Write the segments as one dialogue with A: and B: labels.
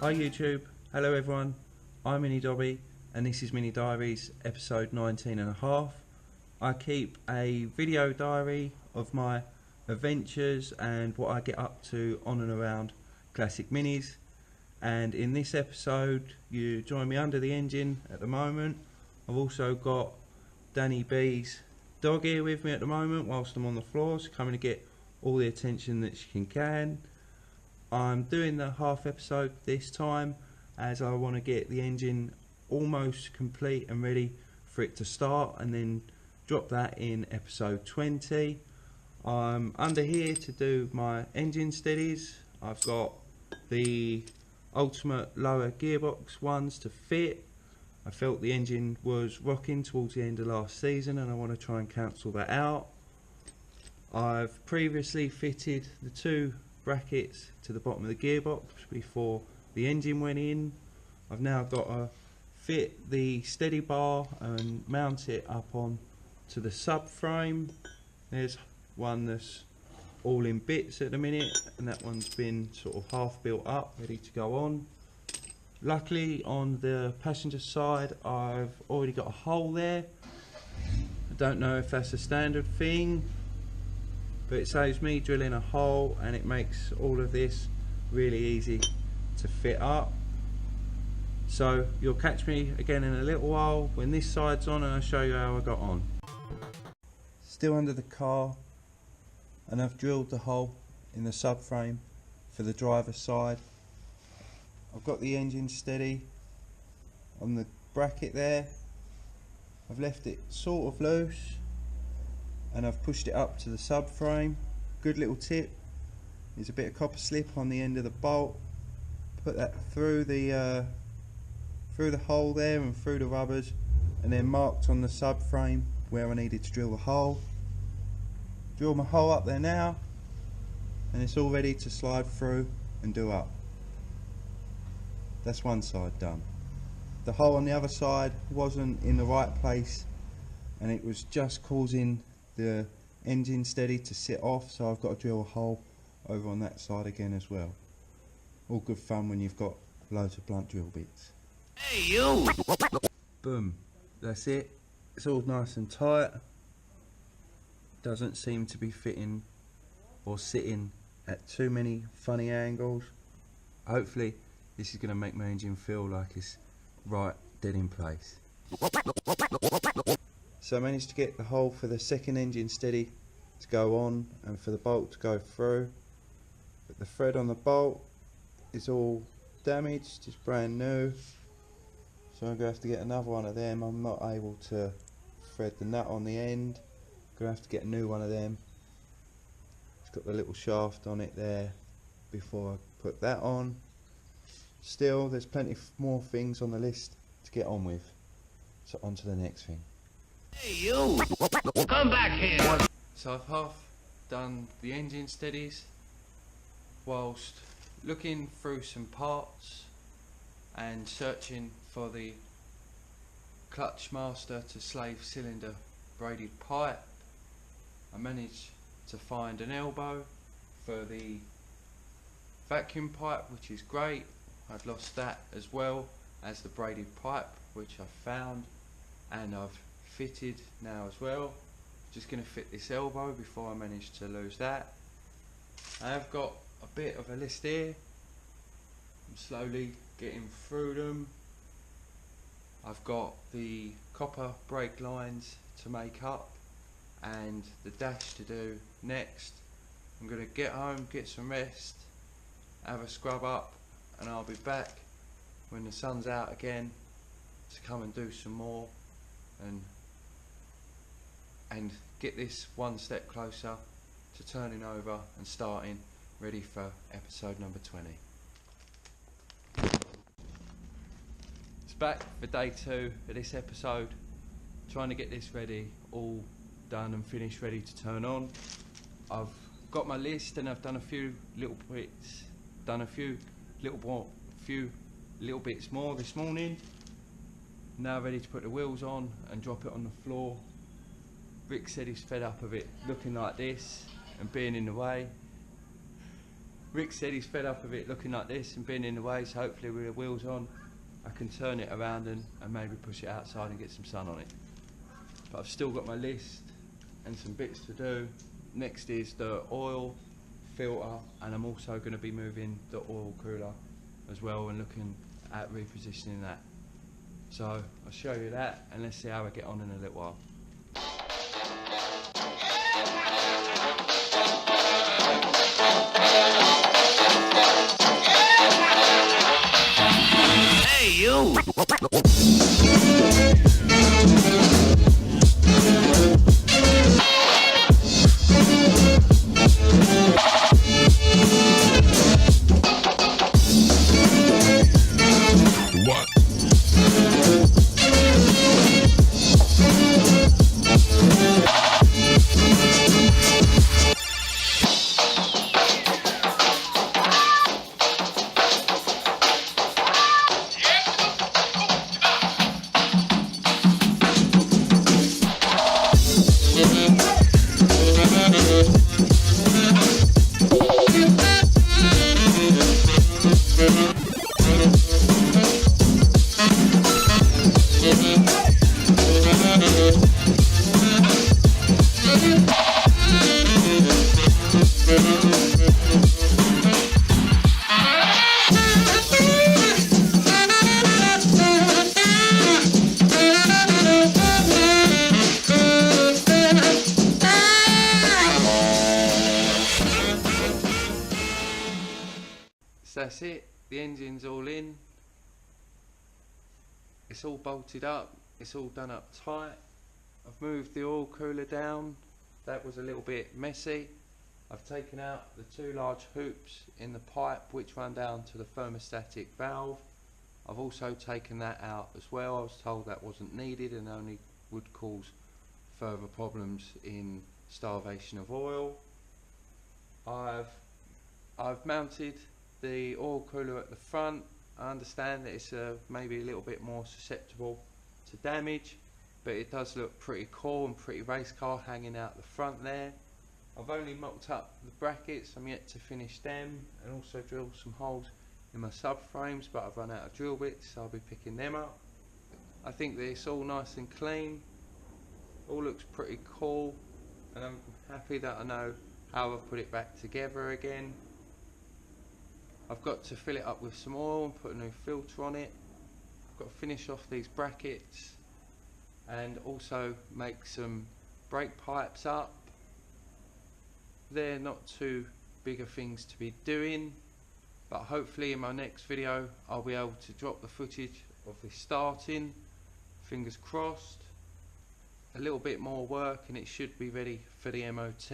A: Hi YouTube, hello everyone, I'm Mini Dobby and this is Mini Diaries episode 19.5. I keep a video diary of my adventures and what I get up to on and around classic minis, and in this episode you join me under the engine at the moment. I've also got Danny B's dog here with me at the moment whilst I'm on the floor, so coming to get all the attention that she can. I'm doing the half episode this time as I want to get the engine almost complete and ready for it to start, and then drop that in episode 20. I'm under here to do my engine steadies. I've got the ultimate lower gearbox ones to fit. I felt the engine was rocking towards the end of last season and I want to try and cancel that out. I've previously fitted the two brackets to the bottom of the gearbox before the engine went in. I've now got to fit the steady bar and mount it up on to the subframe. There's one that's all in bits at the minute, and that one's been sort of half built up, ready to go on. Luckily on the passenger side I've already got a hole there. I don't know if that's a standard thing, but it saves me drilling a hole and it makes all of this really easy to fit up. So you'll catch me again in a little while when this side's on and I'll show you how I got on. Still under the car, and I've drilled the hole in the subframe for the driver's side. I've got the engine steady on the bracket there. I've left it sort of loose and I've pushed it up to the subframe. Good little tip, there's a bit of copper slip on the end of the bolt. Put that through the hole there and through the rubbers, and then marked on the subframe where I needed to drill the hole. Drill my hole up there now, and it's all ready to slide through and do up. That's one side done. The hole on the other side wasn't in the right place and it was just causing the engine steady to sit off, so I've got to drill a hole over on that side again as well. All good fun when you've got loads of blunt drill bits.
B: Hey you!
A: Boom, that's it. It's all nice and tight. Doesn't seem to be fitting or sitting at too many funny angles. Hopefully this is going to make my engine feel like it's right dead in place. So I managed to get the hole for the second engine steady to go on and for the bolt to go through, but the thread on the bolt is all damaged, it's brand new, so I'm going to have to get another one of them. I'm not able to thread the nut on the end, I'm going to have to get a new one of them. It's got the little shaft on it there before I put that on. Still, there's plenty more things on the list to get on with, so on to the next thing.
B: Hey you! Come back here!
A: So I've half done the engine steadies whilst looking through some parts and searching for the clutch master to slave cylinder braided pipe. I managed to find an elbow for the vacuum pipe, which is great. I've lost that as well as the braided pipe, which I found and I've fitted now as well. Just going to fit this elbow before I manage to lose that. I have got a bit of a list here. I'm slowly getting through them. I've got the copper brake lines to make up and the dash to do next. I'm going to get home, get some rest, have a scrub up, and I'll be back when the sun's out again to come and do some more and get this one step closer to turning over and starting ready for episode number 20. It's back for day 2 of this episode, trying to get this ready, all done and finished, ready to turn on. I've got my list and I've done a few little bits, few little bits more this morning. Now ready to put the wheels on and drop it on the floor. Rick said he's fed up of it looking like this and being in the way. Rick said he's fed up of it looking like this and being in the way, so hopefully with the wheels on I can turn it around and maybe push it outside and get some sun on it. But I've still got my list and some bits to do. Next is the oil filter, and I'm also going to be moving the oil cooler as well and looking at repositioning that. So I'll show you that and let's see how I get on in a little while.
B: Hey, you!
C: What?
A: So that's it, the engine's all in, it's all bolted up, it's all done up tight. I've moved the oil cooler down, that was a little bit messy. I've taken out the two large hoops in the pipe which run down to the thermostatic valve. I've also taken that out as well. I was told that wasn't needed and only would cause further problems in starvation of oil. I've mounted the oil cooler at the front. I understand that it's maybe a little bit more susceptible to damage, but it does look pretty cool and pretty race car hanging out the front there. I've only mocked up the brackets, I'm yet to finish them, and also drill some holes in my subframes, but I've run out of drill bits, so I'll be picking them up. I think that it's all nice and clean, all looks pretty cool, and I'm happy that I know how I've put it back together again. I've got to fill it up with some oil and put a new filter on it. I've got to finish off these brackets and also make some brake pipes up. They're not too bigger things to be doing, but hopefully in my next video I'll be able to drop the footage of this starting. Fingers crossed. A little bit more work and it should be ready for the MOT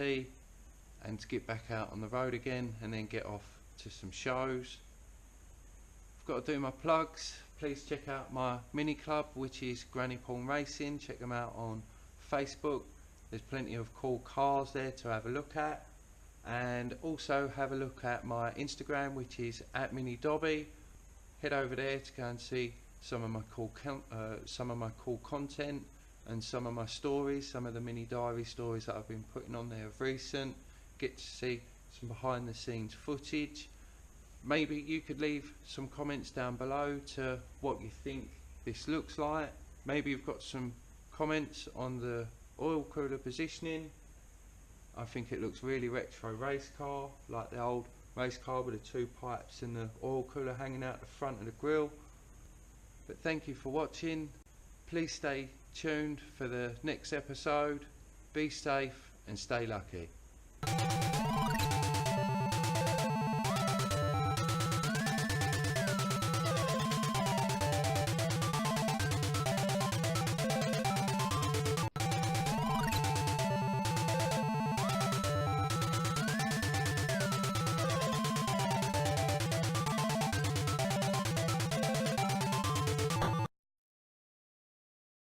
A: and to get back out on the road again and then get off to some shows. I've got to do my plugs. Please check out my mini club, which is Granny Pawn Racing. Check them out on Facebook. There's plenty of cool cars there to have a look at, and also have a look at my Instagram, which is @minidobby. Head over there to go and see some of my cool content and some of my stories, some of the mini diary stories that I've been putting on there of recent. Get to see some behind the scenes footage. Maybe you could leave some comments down below to what you think this looks like. Maybe you've got some comments on the oil cooler positioning. I think it looks really retro race car, like the old race car with the two pipes and the oil cooler hanging out the front of the grille. But thank you for watching. Please stay tuned for the next episode. Be safe and stay lucky.